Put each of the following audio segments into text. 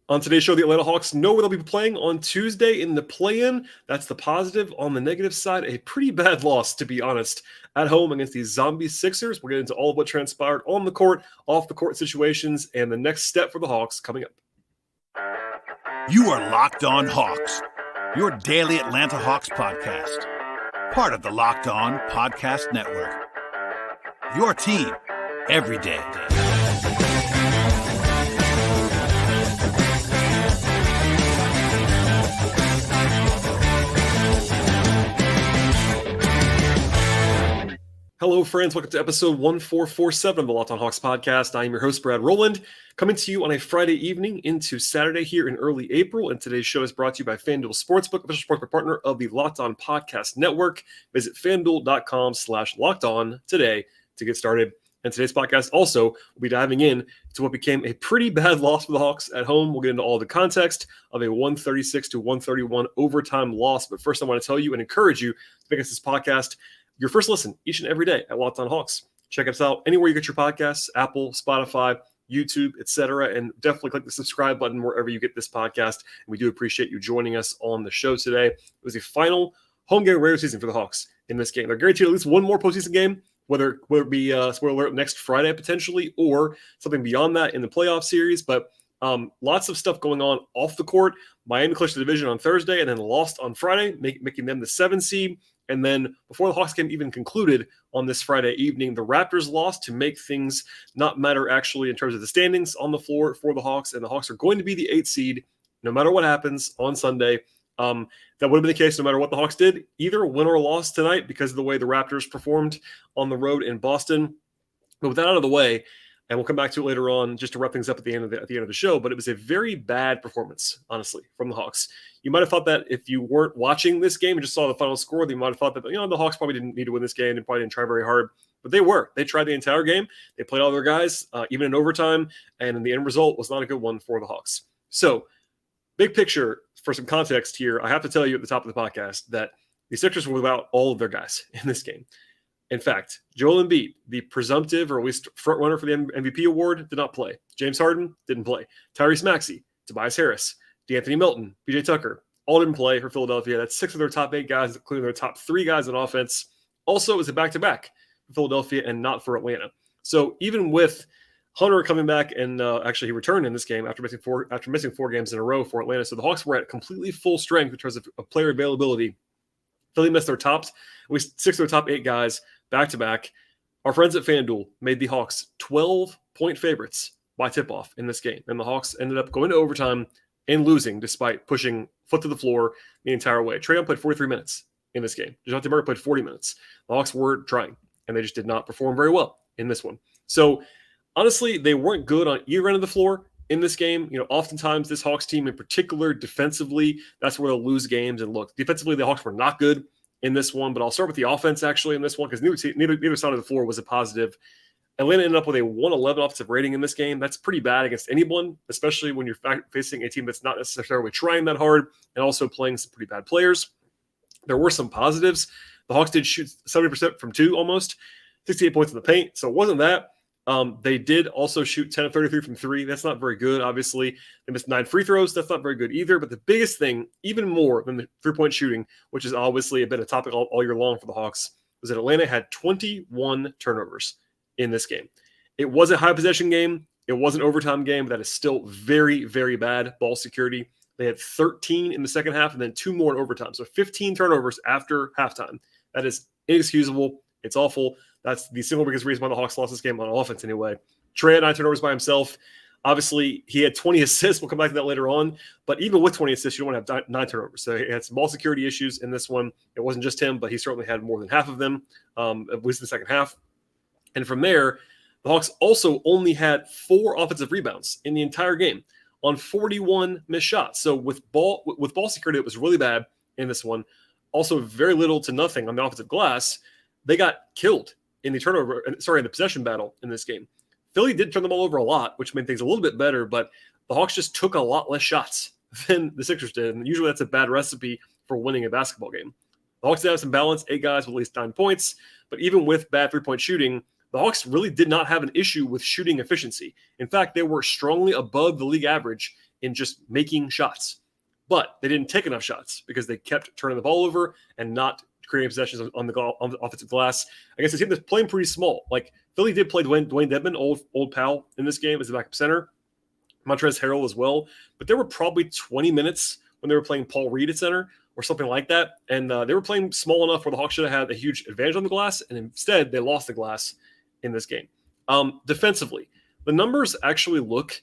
On today's show, the Atlanta Hawks know where they'll be playing on Tuesday in the play-in. That's the positive. On the negative side, a pretty bad loss, to be honest, at home against these zombie Sixers. We'll get into all of what transpired on the court, off the court situations, and the next step for the Hawks coming up. You are Locked On Hawks, your daily Atlanta Hawks podcast. Part of the Locked On Podcast Network. Your team every day. Hello, friends. Welcome to episode 1447 of the Locked On Hawks podcast. I am your host, Brad Rowland, coming to you on a Friday evening into Saturday here in early April. And today's show is brought to you by FanDuel Sportsbook, official sportsbook partner of the Locked On Podcast Network. Visit FanDuel.com/LockedOn today to get started. And today's podcast also will be diving in to what became a pretty bad loss for the Hawks at home. We'll get into all the context of a 136-131 overtime loss. But first, I want to tell you and encourage you to make us this podcast your first listen each and every day at Locked On Hawks. Check us out anywhere you get your podcasts, Apple, Spotify, YouTube, etc. And definitely click the subscribe button wherever you get this podcast. And we do appreciate you joining us on the show today. It was the final home game of regular season for the Hawks in this game. They're guaranteed at least one more postseason game, whether it be, spoiler alert, next Friday potentially, or something beyond that in the playoff series. But lots of stuff going on off the court. Miami clinched the division on Thursday and then lost on Friday, making them the 7 seed. And then before the Hawks game even concluded on this Friday evening, the Raptors lost to make things not matter actually in terms of the standings on the floor for the Hawks. And the Hawks are going to be the 8th seed no matter what happens on Sunday. That would have been the case no matter what the Hawks did, either win or loss tonight because of the way the Raptors performed on the road in Boston. But with that out of the way, and we'll come back to it later on just to wrap things up at the end of the show. But it was a very bad performance, honestly, from the Hawks. You might have thought that if you weren't watching this game and just saw the final score, you might have thought that the Hawks probably didn't need to win this game and probably didn't try very hard. But they were. They tried the entire game. They played all their guys, even in overtime. And the end result was not a good one for the Hawks. So, big picture, for some context here, I have to tell you at the top of the podcast that the Sixers were without all of their guys in this game. In fact, Joel Embiid, the presumptive or at least front runner for the MVP award, did not play. James Harden didn't play. Tyrese Maxey, Tobias Harris, D'Anthony Melton, PJ Tucker, all didn't play for Philadelphia. That's 6 of their top 8 guys, including their top 3 guys on offense. Also, it was a back-to-back for Philadelphia and not for Atlanta. So even with Hunter coming back and actually he returned in this game after missing 4 games in a row for Atlanta. So the Hawks were at completely full strength in terms of player availability. Philly missed their at least 6 of their top 8 guys back-to-back. Our friends at FanDuel made the Hawks 12-point favorites by tip-off in this game. And the Hawks ended up going to overtime and losing despite pushing foot to the floor the entire way. Trae Young played 43 minutes in this game. DeJounte Murray played 40 minutes. The Hawks were trying, and they just did not perform very well in this one. So, honestly, they weren't good on either end of the floor in this game. Oftentimes this Hawks team in particular, defensively, that's where they'll lose games. And look, defensively, the Hawks were not good in this one, but I'll start with the offense actually in this one because neither side of the floor was a positive. Atlanta ended up with a 111 offensive rating in this game. That's pretty bad against anyone, especially when you're facing a team that's not necessarily trying that hard and also playing some pretty bad players. There were some positives. The Hawks did shoot 70% from 2 almost, 68 points in the paint, so it wasn't that. They did also shoot 10 of 33 from 3. That's not very good, obviously. They missed 9 free throws. That's not very good either. But the biggest thing, even more than the three-point shooting, which has obviously been a topic all year long for the Hawks, was that Atlanta had 21 turnovers in this game. It was a high-possession game. It was an overtime game, but that is still very, very bad ball security. They had 13 in the second half and then 2 more in overtime. So 15 turnovers after halftime. That is inexcusable. It's awful. That's the single biggest reason why the Hawks lost this game on offense anyway. Trae had 9 turnovers by himself. Obviously, he had 20 assists. We'll come back to that later on. But even with 20 assists, you don't want to have 9 turnovers. So he had some ball security issues in this one. It wasn't just him, but he certainly had more than half of them, at least in the second half. And from there, the Hawks also only had 4 offensive rebounds in the entire game on 41 missed shots. So with ball security, it was really bad in this one. Also, very little to nothing on the offensive glass. They got killed in the possession battle in this game. Philly did turn the ball over a lot, which made things a little bit better, but the Hawks just took a lot less shots than the Sixers did. And usually that's a bad recipe for winning a basketball game. The Hawks did have some balance, 8 guys with at least 9 points, but even with bad three-point shooting, the the Hawks really did not have an issue with shooting efficiency. In fact, they were strongly above the league average in just making shots. But they didn't take enough shots because they kept turning the ball over and not creating possessions on the offensive glass. I guess the team that's playing pretty small. Like Philly did play Dwayne Dedmon, old pal, in this game as the backup center. Montrezl Harrell as well. But there were probably 20 minutes when they were playing Paul Reed at center or something like that. And they were playing small enough where the Hawks should have had a huge advantage on the glass. And instead, they lost the glass in this game. Defensively, the numbers actually look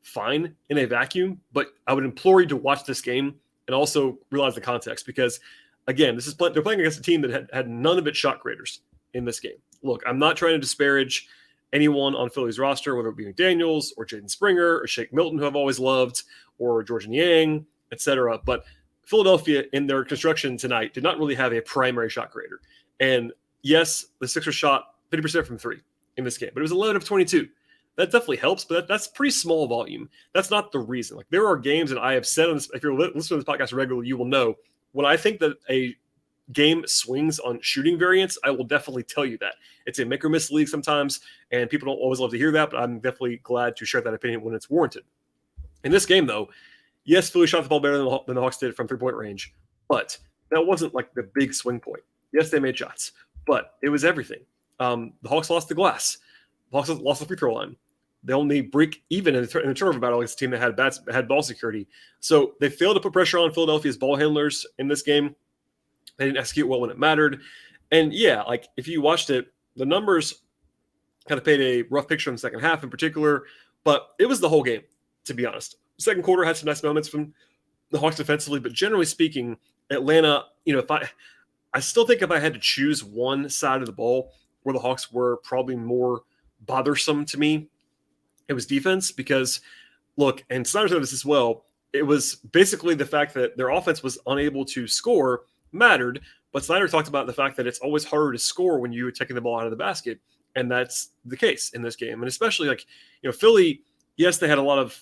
fine in a vacuum, but I would implore you to watch this game and also realize the context because, again, they're playing against a team that had none of its shot creators in this game. Look, I'm not trying to disparage anyone on Philly's roster, whether it be McDaniels or Jaden Springer or Shake Milton, who I've always loved, or George Niang, etc. But Philadelphia, in their construction tonight, did not really have a primary shot creator. And yes, the Sixers shot 50% from three in this game, but it was 11 of 22. That definitely helps, but that's pretty small volume. That's not the reason. Like there are games that I have said on this, if you're listening to this podcast regularly, you will know when I think that a game swings on shooting variance, I will definitely tell you that. It's a make or miss league sometimes, and people don't always love to hear that, but I'm definitely glad to share that opinion when it's warranted. In this game, though, yes, Philly shot the ball better than the Hawks did from three-point range, but that wasn't like the big swing point. Yes, they made shots, but it was everything. The Hawks lost the glass. The Hawks lost the free throw line. They only break even in the turnover battle against a team that had ball security. So they failed to put pressure on Philadelphia's ball handlers in this game. They didn't execute well when it mattered. And yeah, like if you watched it, the numbers kind of paint a rough picture in the second half in particular, but it was the whole game, to be honest. Second quarter had some nice moments from the Hawks defensively, but generally speaking, Atlanta, I still think if I had to choose one side of the ball where the Hawks were probably more bothersome to me, it was defense because, look, and Snyder said this as well, it was basically the fact that their offense was unable to score mattered, but Snyder talked about the fact that it's always harder to score when you're taking the ball out of the basket, and that's the case in this game. And especially Philly, yes, they had a lot of,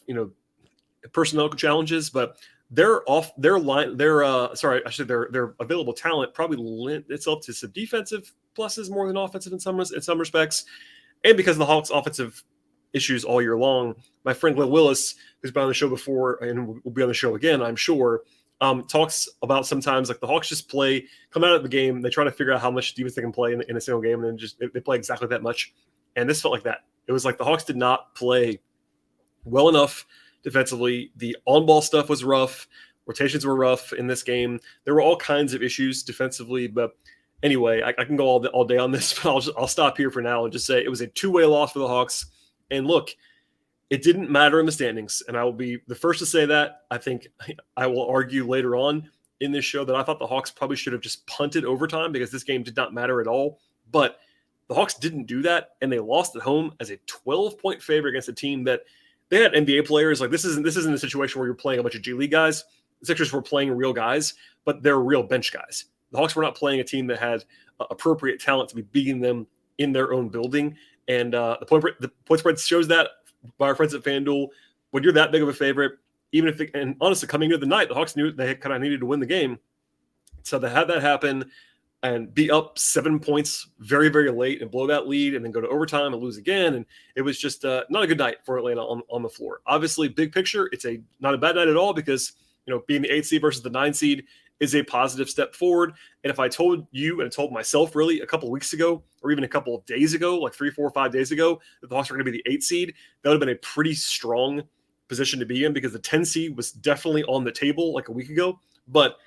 personnel challenges, but their available talent probably lent itself to some defensive pluses more than offensive in some respects. And because of the Hawks' offensive issues all year long, my friend Glenn Willis, who's been on the show before and will be on the show again, I'm sure, talks about sometimes like the Hawks just come out of the game, they try to figure out how much defense they can play in a single game, and then they play exactly that much. And this felt like that. It was like the Hawks did not play well enough defensively. The on-ball stuff was rough. Rotations were rough in this game. There were all kinds of issues defensively, but anyway, I can go all day on this, but I'll stop here for now and just say it was a two-way loss for the Hawks. And look, it didn't matter in the standings, and I will be the first to say that. I think I will argue later on in this show that I thought the Hawks probably should have just punted overtime because this game did not matter at all. But the Hawks didn't do that, and they lost at home as a 12-point favorite against a team that they had NBA players. Like this isn't a situation where you're playing a bunch of G League guys. The Sixers were playing real guys, but they're real bench guys. The Hawks were not playing a team that had appropriate talent to be beating them in their own building. And the point spread shows that by our friends at FanDuel. When you're that big of a favorite, even if and honestly, coming into the night, the Hawks knew they kind of needed to win the game. So they had that happen and be up 7 points very, very late and blow that lead and then go to overtime and lose again. And it was just not a good night for Atlanta on the floor. Obviously, big picture, it's not a bad night at all because, being the 8th seed versus the 9 seed is a positive step forward. And if I told you and told myself really a couple of weeks ago, or even a couple of days ago, like 3, 4, 5 days ago, that the Hawks were going to be the 8th seed, that would have been a pretty strong position to be in because the 10 seed was definitely on the table like a week ago. But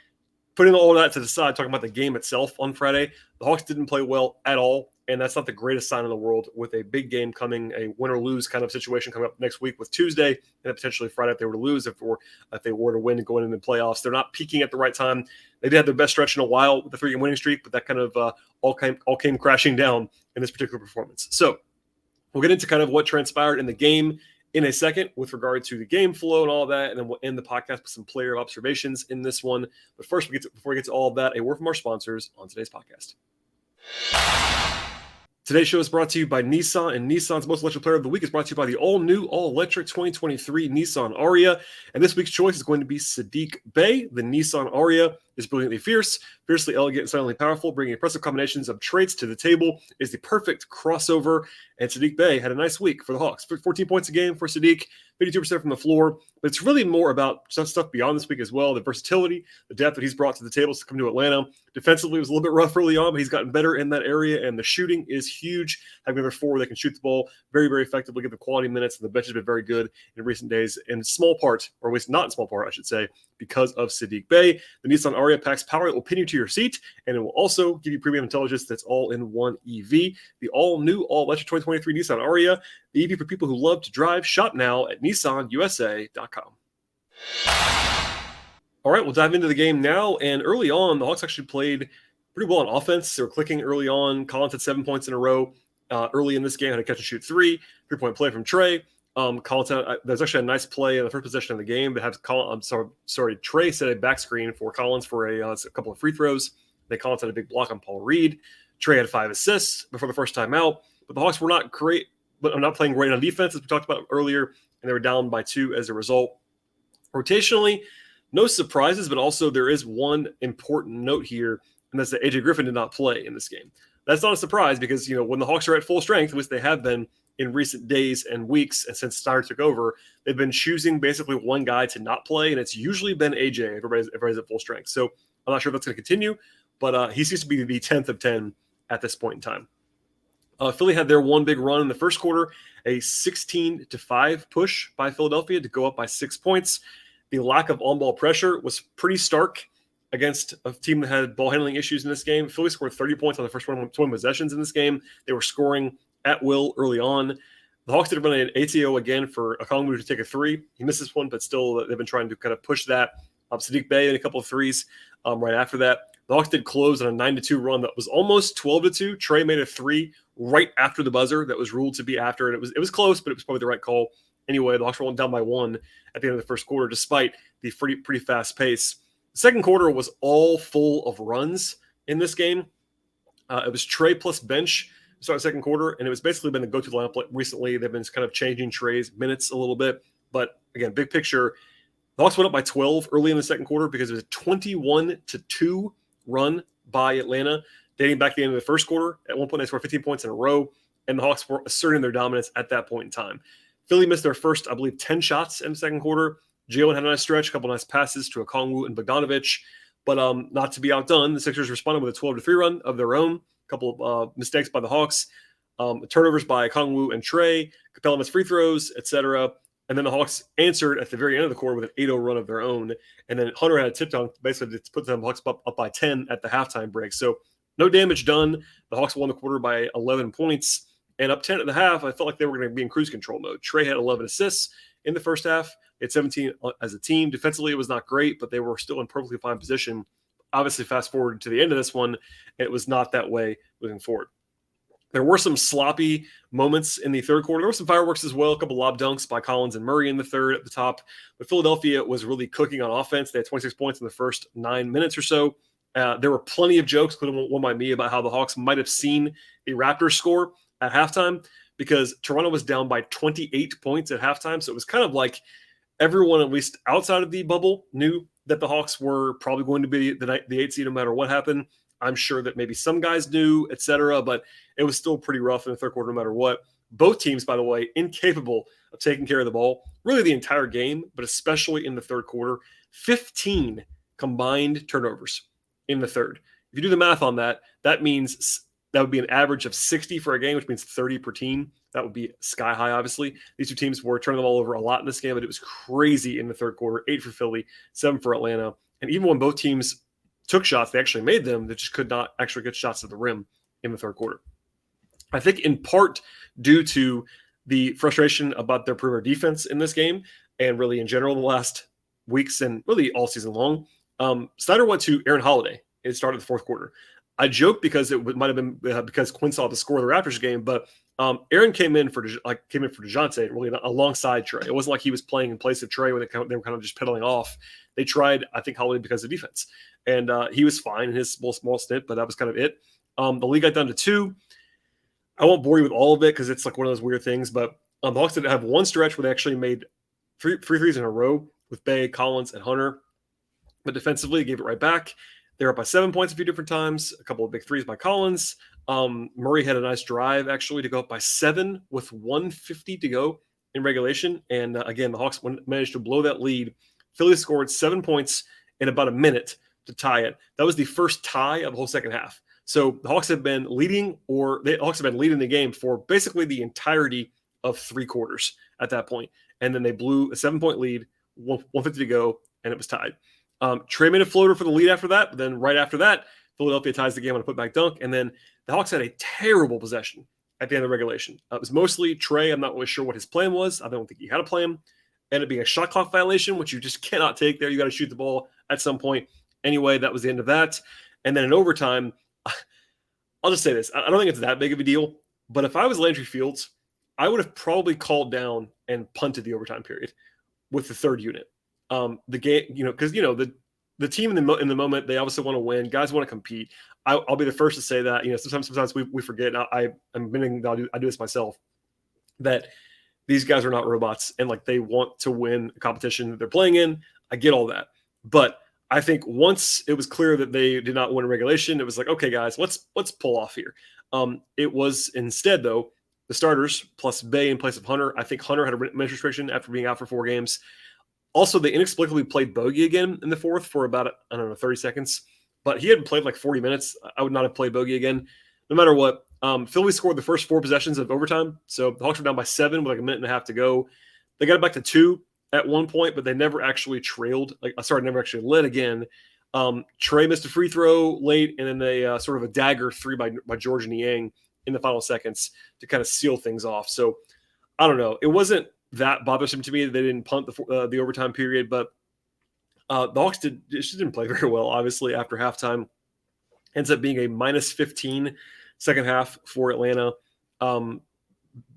putting all of that to the side, talking about the game itself on Friday, the Hawks didn't play well at all. And that's not the greatest sign in the world with a big game coming, a win or lose kind of situation coming up next week with Tuesday and then potentially Friday if they were to lose, if they were to win and go into the playoffs. They're not peaking at the right time. They did have their best stretch in a while with the 3-game winning streak, but that kind of all came crashing down in this particular performance. So we'll get into kind of what transpired in the game in a second with regard to the game flow and all that, and then we'll end the podcast with some player observations in this one. But first, before we get to all of that, a word from our sponsors on today's podcast. Today's show is brought to you by Nissan, and Nissan's Most Electric Player of the Week is brought to you by the all-new, all-electric 2023 Nissan Ariya. And this week's choice is going to be Sadiq Bey, the Nissan Ariya. is brilliantly fierce, fiercely elegant, and silently powerful, bringing impressive combinations of traits to the table, is the perfect crossover. And Saddiq Bey had a nice week for the Hawks. 14 points a game for Saddiq, 52% from the floor. But it's really more about stuff beyond this week as well. The versatility, the depth that he's brought to the table to come to Atlanta. Defensively, it was a little bit rough early on, but he's gotten better in that area. And the shooting is huge. Having another four that can shoot the ball very, very effectively, give the quality minutes. And the bench has been very good in recent days, in small part, or at least not in small part, I should say, because of Saddiq Bey. The Nissan Ariya packs power that will pin you to your seat, and it will also give you premium intelligence that's all in one EV. The all-new, all-electric 2023 Nissan Ariya, the EV for people who love to drive. Shop now at nissanusa.com. All right, we'll dive into the game now. And early on, the Hawks actually played pretty well on offense. They were clicking early on. Collins had 7 points in a row early in this game. Had a catch and shoot three-point play from Trae. Collins there's actually a nice play in the first possession of the game, but Trae set a back screen for Collins for a couple of free throws. Then Collins had a big block on Paul Reed. Trae had 5 assists before the first time out, but the Hawks were not great, but I'm not playing great on defense, as we talked about earlier, and they were down by 2 as a result. Rotationally, no surprises, but also there is one important note here, and that's that AJ Griffin did not play in this game. That's not a surprise because, when the Hawks are at full strength, which they have been in recent days and weeks, and since Snyder took over, they've been choosing basically one guy to not play, and it's usually been AJ. Everybody's at full strength. So I'm not sure if that's going to continue, but he seems to be the 10th of 10 at this point in time. Philly had their one big run in the first quarter, a 16-5 push by Philadelphia to go up by 6 points. The lack of on-ball pressure was pretty stark against a team that had ball handling issues in this game. Philly scored 30 points on the first 20 possessions in this game. They were scoring at will early on. The Hawks did run an ATO again for Okongwu to take a three. He missed this one, but still they've been trying to kind of push that. Saddiq Bey and a couple of threes right after that. The Hawks did close on a 9-2 run that was almost 12-2. Trae made a three right after the buzzer that was ruled to be after, and it was close, but it was probably the right call. Anyway, the Hawks were down by 1 at the end of the first quarter, despite the pretty fast pace. The second quarter was all full of runs in this game. It was Trae plus bench to start the second quarter, and it was basically been the go-to lineup recently. They've been kind of changing Trae's minutes a little bit. But again, big picture, the Hawks went up by 12 early in the second quarter because it was a 21-2 run by Atlanta, dating back to the end of the first quarter. At one point, they scored 15 points in a row, and the Hawks were asserting their dominance at that point in time. Philly missed their first, I believe, 10 shots in the second quarter. Jalen had a nice stretch, a couple of nice passes to Okongwu and Bogdanovic, but not to be outdone, the Sixers responded with a 12-3 run of their own. A couple of mistakes by the Hawks, turnovers by Okongwu and Trae, Capella missed free throws, etc. And then the Hawks answered at the very end of the quarter with an 8-0 run of their own. And then Hunter had a tip dunk, basically to put the Hawks up by 10 at the halftime break. So no damage done. The Hawks won the quarter by 11 points. And up 10 at the half, I felt like they were going to be in cruise control mode. Trae had 11 assists in the first half. They had 17 as a team. Defensively, it was not great, but they were still in perfectly fine position. Obviously, fast forward to the end of this one, it was not that way moving forward. There were some sloppy moments in the third quarter. There were some fireworks as well, a couple lob dunks by Collins and Murray in the third at the top. But Philadelphia was really cooking on offense. They had 26 points in the first 9 minutes or so. There were plenty of jokes, including one by me, about how the Hawks might have seen the Raptors score at halftime because Toronto was down by 28 points at halftime. So it was kind of like everyone, at least outside of the bubble, knew that the Hawks were probably going to be the 8 seed no matter what happened. I'm sure that maybe some guys knew, etc., but it was still pretty rough in the third quarter no matter what. Both teams, by the way, incapable of taking care of the ball, really the entire game, but especially in the third quarter. 15 combined turnovers in the third. If you do the math on that, that means that would be an average of 60 for a game, which means 30 per team. That would be sky high, obviously. These two teams were turning the ball over a lot in this game, but it was crazy in the third quarter. 8 for Philly, 7 for Atlanta. And even when both teams took shots, they actually made them. They just could not actually get shots at the rim in the third quarter. I think in part due to the frustration about their perimeter defense in this game, and really in general the last weeks and really all season long, Snyder went to Aaron Holiday. It started the fourth quarter. I joke because it might have been because Quinn saw the score of the Raptors game, but Aaron came in for DeJounte, really alongside Trae. It wasn't like he was playing in place of Trae when they were kind of just pedaling off. They tried, I think, Holiday because of defense, and he was fine in his small stint, but that was kind of it. The league got down to 2. I won't bore you with all of it because it's like one of those weird things, but the Hawks did have one stretch where they actually made three threes in a row with Bey, Collins, and Hunter. but defensively, gave it right back. They were up by 7 points a few different times, a couple of big threes by Collins. Murray had a nice drive, actually, to go up by 7 with 150 to go in regulation. And again, the Hawks managed to blow that lead. Philly scored 7 points in about a minute to tie it. That was the first tie of the whole second half. So the Hawks have been leading, the game for basically the entirety of 3 quarters at that point. And then they blew a 7-point lead, 150 to go, and it was tied. Trae made a floater for the lead after that, but then right after that, Philadelphia ties the game on a putback dunk, and then the Hawks had a terrible possession at the end of regulation. It was mostly Trae. I'm not really sure what his plan was. I don't think he had a plan. Ended up being a shot clock violation, which you just cannot take there. You got to shoot the ball at some point. Anyway, that was the end of that. And then in overtime, I'll just say this. I don't think it's that big of a deal, but if I was Landry Fields, I would have probably called down and punted the overtime period with the third unit. The game, because the team in the moment, they obviously want to win. Guys want to compete. I'll be the first to say that. Sometimes we forget. I'm admitting that I do this myself. That these guys are not robots, and like they want to win a competition that they're playing in. I get all that, but I think once it was clear that they did not win a regulation, it was like, okay, guys, let's pull off here. It was instead though the starters plus Bay in place of Hunter. I think Hunter had a minutes restriction after being out for 4 games. Also, they inexplicably played Bogey again in the fourth for about, 30 seconds. But he hadn't played like 40 minutes. I would not have played Bogey again. No matter what, Philly scored the first 4 possessions of overtime. So the Hawks were down by 7 with like a minute and a half to go. They got it back to 2 at one point, but they never actually never actually led again. Trae missed a free throw late, and then they sort of a dagger 3 by George Niang in the final seconds to kind of seal things off. So I don't know. It wasn't that bothersome to me that they didn't punt the overtime period, but the Hawks didn't play very well, obviously, after halftime. Ends up being a minus 15 second half for Atlanta,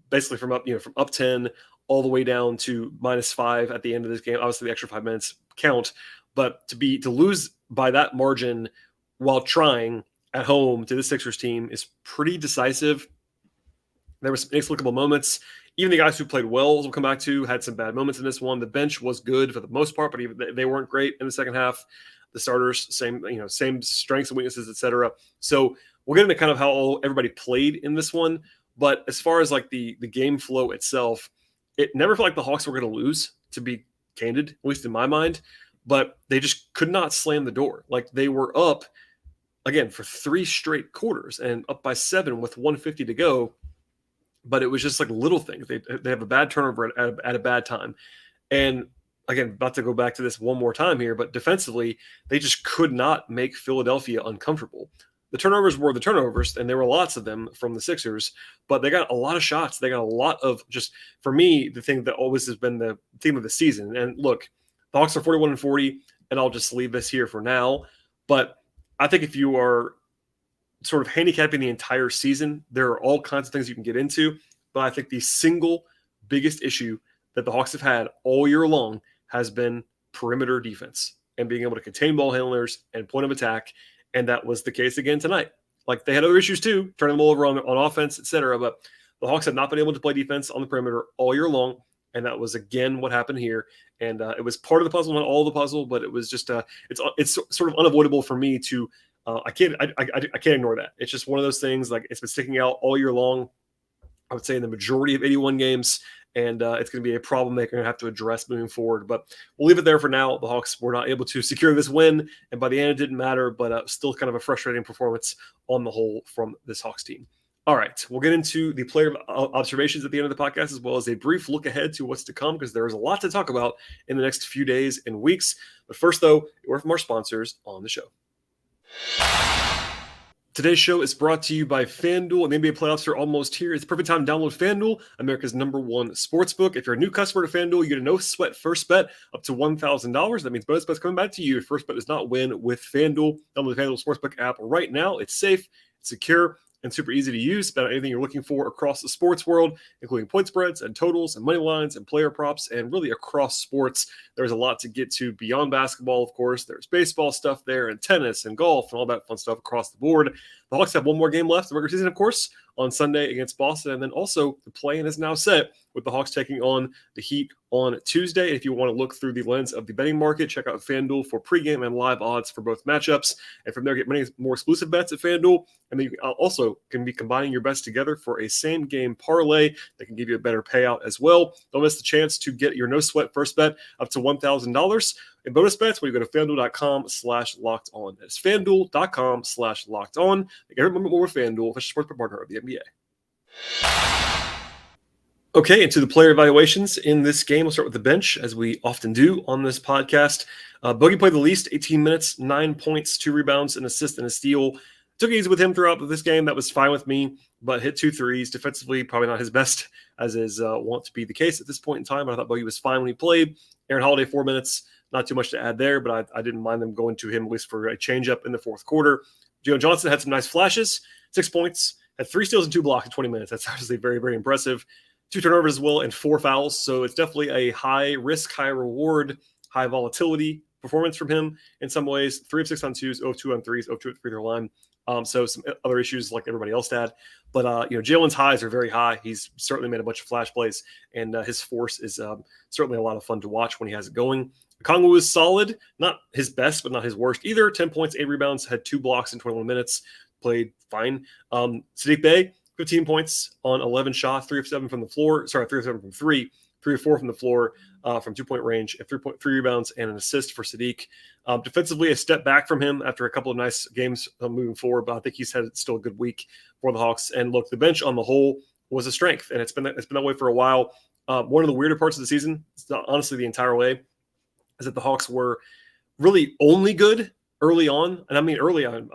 basically from up 10 all the way down to minus 5 at the end of this game. Obviously, the extra 5 minutes count, but to lose by that margin while trying at home to the Sixers team is pretty decisive. There were some inexplicable moments. Even the guys who played well, as we'll come back to, had some bad moments in this one. The bench was good for the most part, but even they weren't great in the second half. The starters, same strengths and weaknesses, etc. So we'll get into kind of how everybody played in this one. But as far as like the game flow itself, it never felt like the Hawks were going to lose, to be candid, at least in my mind. But they just could not slam the door. Like they were up, again, for 3 straight quarters and up by 7 with 150 to go. But it was just like little things. They have a bad turnover at a bad time. And again, about to go back to this one more time here, but defensively, they just could not make Philadelphia uncomfortable. The turnovers were the turnovers, and there were lots of them from the Sixers, but they got a lot of shots. They got a lot of just, for me, the thing that always has been the theme of the season. And look, the Hawks are 41-40, and I'll just leave this here for now. But I think if you are sort of handicapping the entire season, there are all kinds of things you can get into, but I think the single biggest issue that the Hawks have had all year long has been perimeter defense and being able to contain ball handlers and point of attack, and that was the case again tonight. Like they had other issues too, turning the ball over on offense, etc., but the Hawks have not been able to play defense on the perimeter all year long, and that was again what happened here. And it was part of the puzzle, not all the puzzle, but it was just it's sort of unavoidable for me to. I can't ignore that. It's just one of those things. Like it's been sticking out all year long. I would say in the majority of 81 games, and it's going to be a problem they're going to have to address moving forward. But we'll leave it there for now. The Hawks were not able to secure this win, and by the end, it didn't matter. But still, kind of a frustrating performance on the whole from this Hawks team. All right, we'll get into the player observations at the end of the podcast, as well as a brief look ahead to what's to come, because there is a lot to talk about in the next few days and weeks. But first, though, a word from our sponsors on the show. Today's show is brought to you by FanDuel, and the NBA playoffs are almost here. It's the perfect time to download FanDuel, America's #1 sportsbook. If you're a new customer to FanDuel, you get a no-sweat first bet up to $1,000. That means bonus bets coming back to you. Your first bet does not win with FanDuel. Download the FanDuel Sportsbook app right now. It's safe, it's secure, and super easy to use. Bet on anything you're looking for across the sports world, including point spreads and totals and money lines and player props, and really across sports. There's a lot to get to beyond basketball, of course. There's baseball stuff there and tennis and golf and all that fun stuff across the board. The Hawks have one more game left in the regular season, of course, on Sunday against Boston. And then also the play-in is now set with the Hawks taking on the Heat on Tuesday. If you want to look through the lens of the betting market, check out FanDuel for pregame and live odds for both matchups. And from there, get many more exclusive bets at FanDuel. And then you also can be combining your bets together for a same-game parlay that can give you a better payout as well. Don't miss the chance to get your no-sweat first bet up to $1,000 in bonus bets when you go to FanDuel.com/locked-on. That's FanDuel.com/locked-on. Remember more with FanDuel, official sports partner of the NBA. Okay, into the player evaluations in this game. We'll start with the bench, as we often do on this podcast. Bogey played the least, 18 minutes, 9 points, 2 rebounds, an assist, and a steal. Took it easy with him throughout this game. That was fine with me, but hit 2 threes. Defensively, probably not his best, as is wont to be the case at this point in time. But I thought Bogey was fine when he played. Aaron Holiday, 4 minutes. Not too much to add there, but I didn't mind them going to him, at least for a change-up in the fourth quarter. Jalen Johnson had some nice flashes, 6 points, had 3 steals and 2 blocks in 20 minutes. That's obviously very, very impressive. 2 turnovers as well and 4 fouls. So it's definitely a high risk, high reward, high volatility performance from him in some ways. 3 of 6 on 2s, 0 of 2 on 3s, 0 of 2 at the free throw line. So some other issues like everybody else had. But, Jalen's highs are very high. He's certainly made a bunch of flash plays, and his force is certainly a lot of fun to watch when he has it going. Kongwu was solid, not his best, but not his worst either. 10 points, 8 rebounds, had 2 blocks in 21 minutes, played fine. Saddiq Bey, 15 points on 11 shots, 3 of 7 from the floor. 3 of 7 from 3, 3 of 4 from the floor from 2-point range, and 3 rebounds and an assist for Saddiq. Defensively, a step back from him after a couple of nice games moving forward, but I think he's had still a good week for the Hawks. And look, the bench on the whole was a strength, and it's been that way for a while. One of the weirder parts of the season, honestly, the entire way, is that the Hawks were really only good early on, and I mean early on,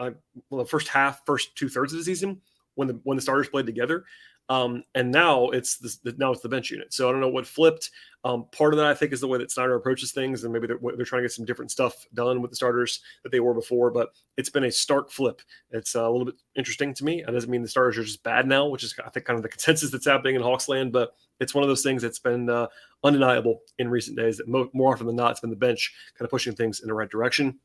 the first 2/3 of the season, when the starters played together, and now it's the bench unit. So I don't know what flipped. Part of that I think is the way that Snyder approaches things, and maybe they're trying to get some different stuff done with the starters that they were before. But it's been a stark flip. It's a little bit interesting to me. It doesn't mean the starters are just bad now, which is I think kind of the consensus that's happening in Hawksland. But it's one of those things that's been undeniable in recent days. That more often than not, it's been the bench kind of pushing things in the right direction.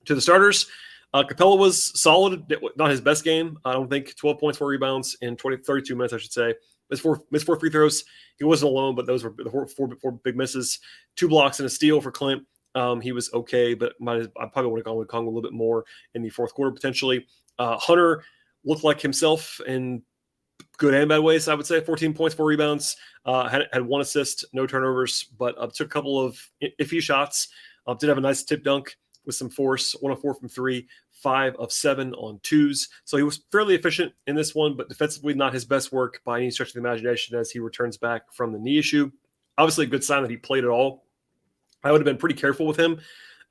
To the starters. Capella was solid, not his best game. I don't think 12 points, 4 rebounds in 32 minutes, I should say. Missed four free throws. He wasn't alone, but those were the four big misses. 2 blocks and a steal for Clint. He was okay, but I probably would have gone with Kong a little bit more in the fourth quarter potentially. Hunter looked like himself in good and bad ways, I would say. 14 points, 4 rebounds. Had 1 assist, no turnovers, but took a couple of iffy shots. Did have a nice tip dunk with some force, 1 of 4 from 3, 5 of 7 on 2s. So he was fairly efficient in this one, but defensively not his best work by any stretch of the imagination as he returns back from the knee issue. Obviously a good sign that he played at all. I would have been pretty careful with him.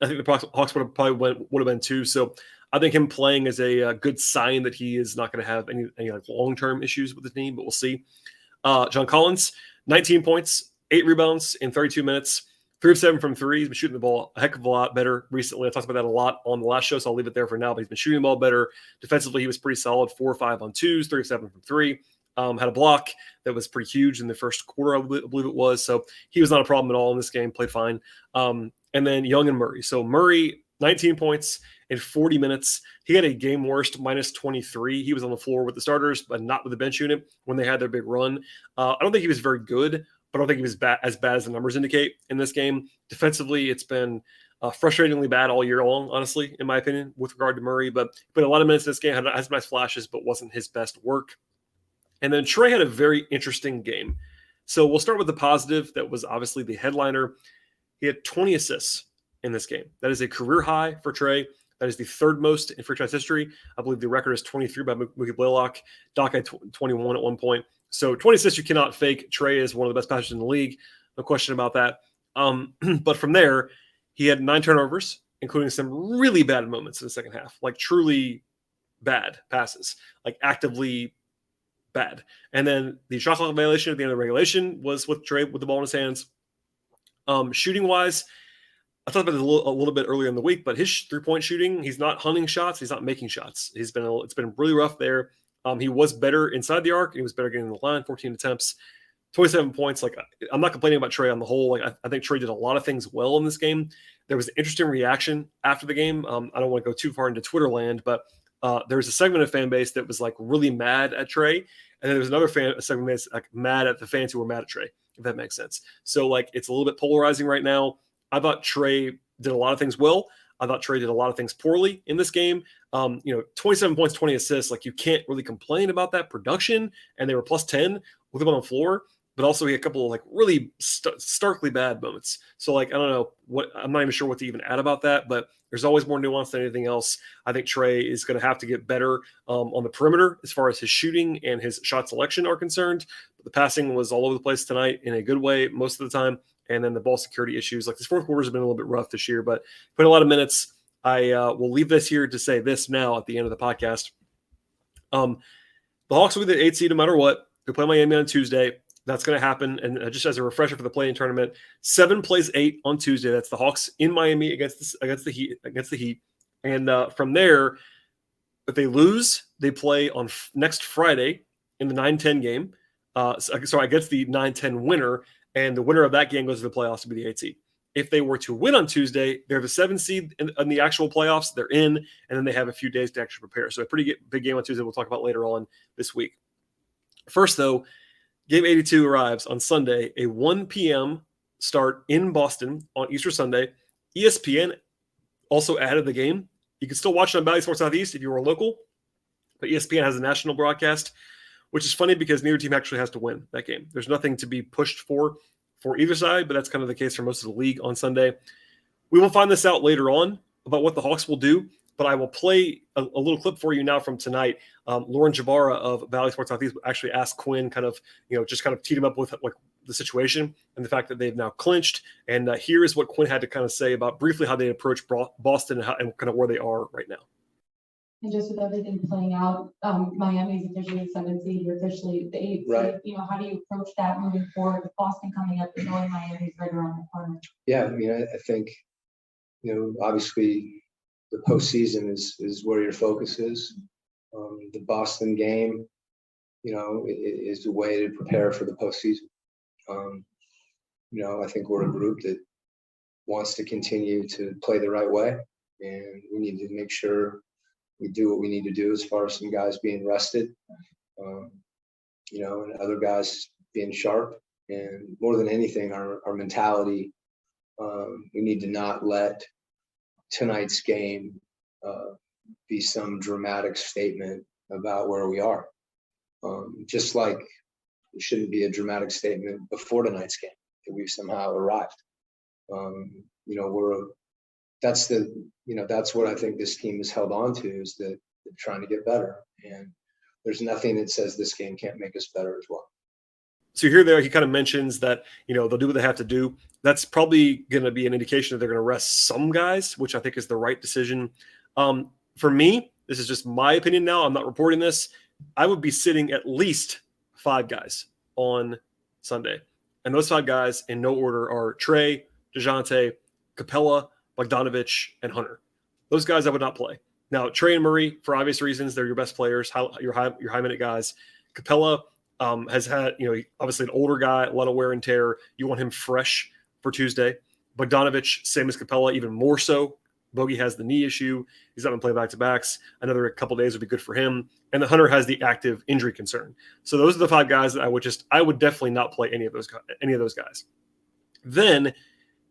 I think the Hawks would have been too. So I think him playing is a good sign that he is not going to have any like long-term issues with his knee, but we'll see. John Collins, 19 points, 8 rebounds in 32 minutes. 3 of 7 from 3. He's been shooting the ball a heck of a lot better recently. I talked about that a lot on the last show, so I'll leave it there for now. But he's been shooting the ball better. Defensively, he was pretty solid. 4 or 5 on 2s, 3 of 7 from 3. Had a block that was pretty huge in the first quarter, I believe it was. So he was not a problem at all in this game. Played fine. And then Young and Murray. So Murray, 19 points in 40 minutes. He had a game worst, minus 23. He was on the floor with the starters, but not with the bench unit when they had their big run. I don't think he was very good, but I don't think he was as bad as the numbers indicate in this game. Defensively, it's been frustratingly bad all year long, honestly, in my opinion, with regard to Murray. But a lot of minutes in this game, had some nice flashes, but wasn't his best work. And then Trae had a very interesting game. So we'll start with the positive. That was obviously the headliner. He had 20 assists in this game. That is a career high for Trae. That is the 3rd most in franchise history. I believe the record is 23 by Mookie Blaylock. Doc had 21 at one point. So 20 assists you cannot fake. Trae is one of the best passers in the league. No question about that. But from there, he had 9 turnovers, including some really bad moments in the second half, like truly bad passes, like actively bad. And then the shot clock violation at the end of the regulation was with Trae with the ball in his hands. Shooting-wise, I talked about it a little bit earlier in the week, but his 3-point shooting, he's not hunting shots. He's not making shots. It's been really rough there. He was better inside the arc. He was better getting the line, 14 attempts, 27 points. Like, I'm not complaining about Trae on the whole. Like, I think Trae did a lot of things well in this game. There was an interesting reaction after the game. I don't want to go too far into Twitter land, but there's a segment of fan base that was like really mad at Trae, and then there's another segment that's like mad at the fans who were mad at Trae, if that makes sense. So like it's a little bit polarizing right now. I thought Trae did a lot of things well. I thought Trae did a lot of things poorly in this game. 27 points, 20 assists. Like you can't really complain about that production, and they were plus 10 with him on the floor. But also he had a couple of like really starkly bad moments. So like I don't know what, I'm not even sure what to even add about that. But there's always more nuance than anything else. I think Trae is going to have to get better on the perimeter as far as his shooting and his shot selection are concerned. But the passing was all over the place tonight in a good way most of the time. And then the ball security issues, like this fourth quarter has been a little bit rough this year, but put a lot of minutes. I will leave this here to say this now at the end of the podcast. The Hawks will be the 8th seed no matter what. They play Miami on Tuesday. That's going to happen. And just as a refresher for the play-in tournament, 7 plays 8 on Tuesday. That's the Hawks in Miami against the Heat. And from there, if they lose, they play on next Friday in the 9-10 game. Sorry, against the 9-10 winner. And the winner of that game goes to the playoffs to be the 8th seed. If they were to win on Tuesday, they're the 7th seed in the actual playoffs. They're in, and then they have a few days to actually prepare. So a pretty big game on Tuesday we'll talk about later on this week. First, though, Game 82 arrives on Sunday, a 1 p.m. start in Boston on Easter Sunday. ESPN also added the game. You can still watch it on Bally Sports Southeast if you were local, but ESPN has a national broadcast, which is funny because neither team actually has to win that game. There's nothing to be pushed for either side, but that's kind of the case for most of the league on Sunday. We will find this out later on about what the Hawks will do, but I will play a little clip for you now from tonight. Lauren Jabara of Valley Sports Southeast actually asked Quinn just kind of teed him up with like the situation and the fact that they've now clinched. And here is what Quinn had to kind of say about briefly how they approach Boston and kind of where they are right now. And just with everything playing out, Miami's officially the 7th seed, you're officially the 8th right. seed. How do you approach that moving forward with Boston coming up and knowing Miami's right around the corner? Yeah, I mean, I think, obviously the postseason is where your focus is. The Boston game, is a way to prepare for the postseason. I think we're a group that wants to continue to play the right way, and we need to make sure we do what we need to do as far as some guys being rested, and other guys being sharp. And more than anything, our mentality, we need to not let tonight's game be some dramatic statement about where we are. Just like it shouldn't be a dramatic statement before tonight's game that we've somehow arrived. That's what I think this team has held on to, is that they're trying to get better. And there's nothing that says this game can't make us better as well. So here there, he kind of mentions that, they'll do what they have to do. That's probably going to be an indication that they're going to rest some guys, which I think is the right decision. For me, this is just my opinion now. I'm not reporting this. I would be sitting at least 5 guys on Sunday. And those 5 guys in no order are Trae, DeJounte, Capella, Bogdanovich, and Hunter. Those guys I would not play. Now, Trae and Murray, for obvious reasons, they're your best players, your high minute guys. Capella has had, obviously an older guy, a lot of wear and tear. You want him fresh for Tuesday. Bogdanovich, same as Capella, even more so. Bogey has the knee issue. He's not been playing back-to-backs. Another couple days would be good for him. And the Hunter has the active injury concern. So those are the 5 guys that I would definitely not play any of those guys. Then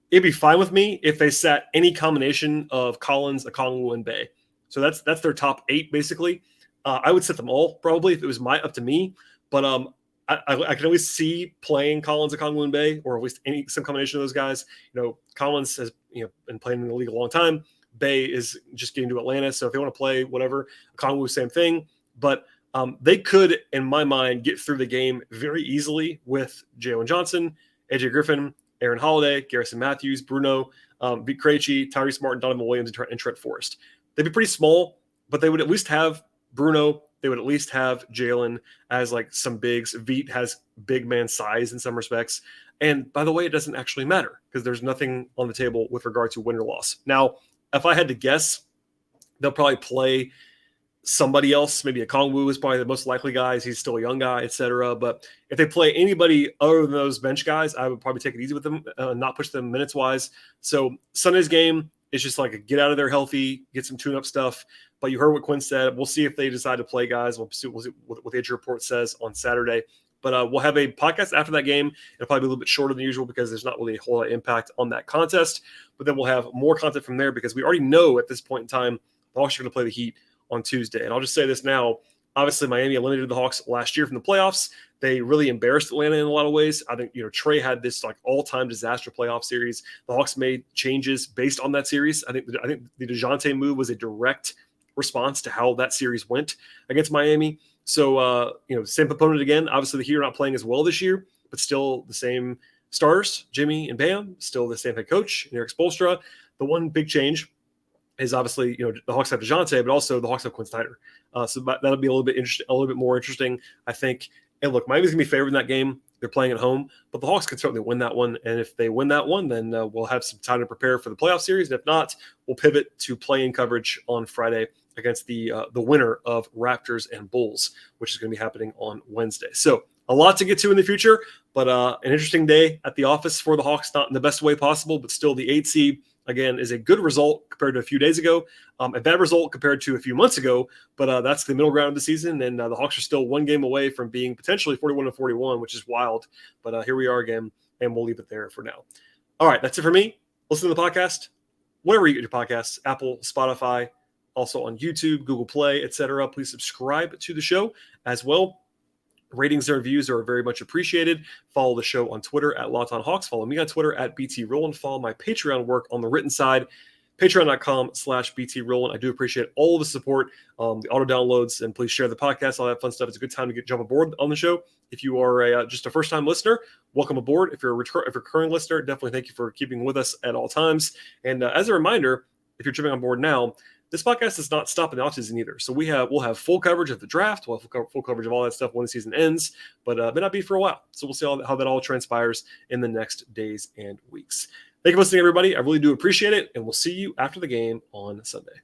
it'd be fine with me if they sat any combination of Collins, Okongwu, and Bey. So that's their top 8 basically. I would set them all probably if it was up to me. But I can always see playing Collins, Okongwu, and Bey, or at least some combination of those guys. Collins has been playing in the league a long time. Bey is just getting to Atlanta, so if they want to play whatever, Okongwu, same thing. But they could, in my mind, get through the game very easily with Jalen Johnson, AJ Griffin, Aaron Holiday, Garrison Matthews, Bruno, Vic Krejci, Tyrese Martin, Donovan Williams, and Trent Forrest. They'd be pretty small, but they would at least have Bruno. They would at least have Jalen as like some bigs. Vite has big man size in some respects. And by the way, it doesn't actually matter because there's nothing on the table with regard to win or loss. Now, if I had to guess, they'll probably play somebody else. Maybe Okongwu is probably the most likely guy. He's still a young guy, etc. But if they play anybody other than those bench guys, I would probably take it easy with them, not push them minutes wise. So Sunday's game is just like a get out of there healthy, get some tune-up stuff. But you heard what Quinn said. We'll see if they decide to play guys. We'll see what the injury report says on Saturday. But we'll have a podcast after that game. It'll probably be a little bit shorter than usual because there's not really a whole lot of impact on that contest. But then we'll have more content from there because we already know at this point in time the Hawks are going to play the Heat on Tuesday. And I'll just say this now. Obviously, Miami eliminated the Hawks last year from the playoffs. They really embarrassed Atlanta in a lot of ways. I think, Trae had this like all-time disaster playoff series. The Hawks made changes based on that series. I think the DeJounte move was a direct response to how that series went against Miami. So, same opponent again. Obviously, the Heat are not playing as well this year, but still the same stars, Jimmy and Bam, still the same head coach, Eric Spoelstra. The one big change is obviously, the Hawks have DeJounte, but also the Hawks have Quinn Snyder. So that'll be a little bit more interesting, I think. And look, Miami's going to be favored in that game. They're playing at home, but the Hawks can certainly win that one. And if they win that one, then we'll have some time to prepare for the playoff series. And if not, we'll pivot to play-in coverage on Friday against the winner of Raptors and Bulls, which is going to be happening on Wednesday. So a lot to get to in the future, but an interesting day at the office for the Hawks, not in the best way possible, but still the 8 seed, again, is a good result compared to a few days ago, a bad result compared to a few months ago, but that's the middle ground of the season, and the Hawks are still one game away from being potentially 41-41, which is wild, but here we are again, and we'll leave it there for now. All right, that's it for me. Listen to the podcast, wherever you get your podcasts, Apple, Spotify, also on YouTube, Google Play, etc. Please subscribe to the show as well. Ratings and reviews are very much appreciated. Follow the show on Twitter at LockedOnHawks. Follow me on Twitter at BT Rowland. Follow my Patreon work on the written side, patreon.com/BT Rowland. I do appreciate all the support, the auto downloads, and please share the podcast, all that fun stuff. It's a good time to jump aboard on the show. If you are just a first-time listener, welcome aboard. If you're a recurring listener, definitely thank you for keeping with us at all times. And as a reminder, if you're jumping on board now, this podcast does not stop in the offseason either. So we'll have full coverage of the draft. We'll have full coverage of all that stuff when the season ends, but it may not be for a while. So we'll see how that all transpires in the next days and weeks. Thank you for listening, everybody. I really do appreciate it, and we'll see you after the game on Sunday.